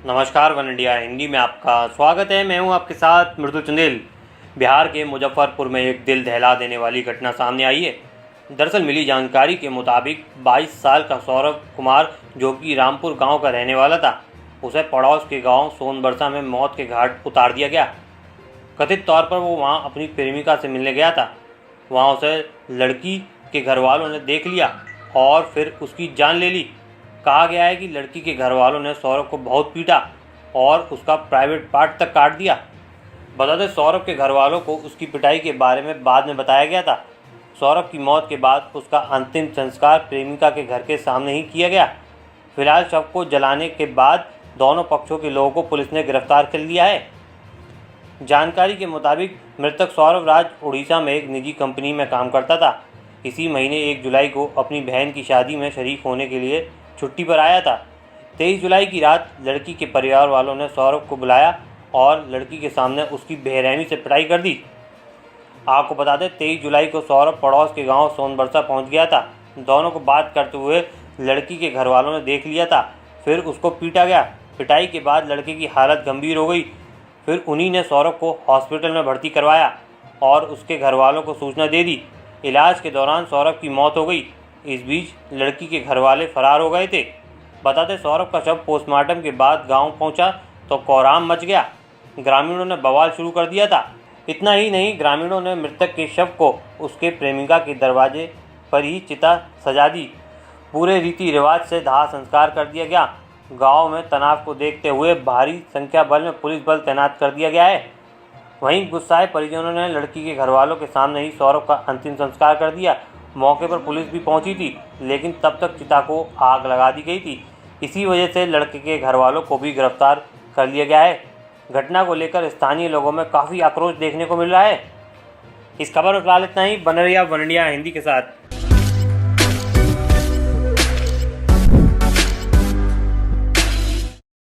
नमस्कार, one India Hindi में आपका स्वागत है। मैं हूं आपके साथ मृदुल चंदेल। बिहार के मुजफ्फरपुर में एक दिल दहला देने वाली घटना सामने आई है। दरअसल मिली जानकारी के मुताबिक 22 साल का सौरभ कुमार, जो कि रामपुर गांव का रहने वाला था, उसे पड़ोस के गांव सोनबरसा में मौत के घाट उतार दिया गया। कथित तौर पर वो वहां अपनी प्रेमिका से मिलने गया था। वहां उसे लड़की के घर वालों ने देख लिया और फिर उसकी जान ले ली। कहा गया है कि लड़की के घर वालों ने सौरभ को बहुत पीटा और उसका प्राइवेट पार्ट तक काट दिया। बता दें, सौरभ के घर वालों को उसकी पिटाई के बारे में बाद में बताया गया था। सौरभ की मौत के बाद उसका अंतिम संस्कार प्रेमिका के घर के सामने ही किया गया। फिलहाल शव को जलाने के बाद दोनों पक्षों के लोगों को पुलिस ने गिरफ्तार कर लिया है। जानकारी के मुताबिक मृतक सौरभ राज उड़ीसा में एक निजी कंपनी में काम करता था। इसी महीने 1 जुलाई को अपनी बहन की शादी में शरीक होने के लिए छुट्टी पर आया था। 23 जुलाई की रात लड़की के परिवार वालों ने सौरभ को बुलाया और लड़की के सामने उसकी बेरहमी से पिटाई कर दी। आपको बता दें, 23 जुलाई को सौरभ पड़ोस के गांव सोनबरसा पहुंच गया था। दोनों को बात करते हुए लड़की के घर वालों ने देख लिया था। फिर उसको पीटा गया। पिटाई के बाद लड़के की हालत गंभीर हो गई। फिर उन्हीं ने सौरभ को हॉस्पिटल में भर्ती करवाया और उसके घर वालों को सूचना दे दी। इलाज के दौरान सौरभ की मौत हो गई। इस बीच लड़की के घर वाले फरार हो गए थे। बता दें, सौरभ का शव पोस्टमार्टम के बाद गांव पहुंचा तो कोहराम मच गया। ग्रामीणों ने बवाल शुरू कर दिया था। इतना ही नहीं, ग्रामीणों ने मृतक के शव को उसके प्रेमिका के दरवाजे पर ही चिता सजा दी। पूरे रीति रिवाज से दाह संस्कार कर दिया गया। गांव में तनाव को देखते हुए भारी संख्या बल में पुलिस बल तैनात कर दिया गया है। वहीं गुस्साए परिजनों ने लड़की के घर वालों के सामने ही सौरभ का अंतिम संस्कार कर दिया। मौके पर पुलिस भी पहुंची थी, लेकिन तब तक चिता को आग लगा दी गई थी। इसी वजह से लड़के के घर वालों को भी गिरफ्तार कर लिया गया है। घटना को लेकर स्थानीय लोगों में काफ़ी आक्रोश देखने को मिल रहा है। इस खबर में फिलहाल इतना ही। बने रहिए आप वन इंडिया हिंदी के साथ।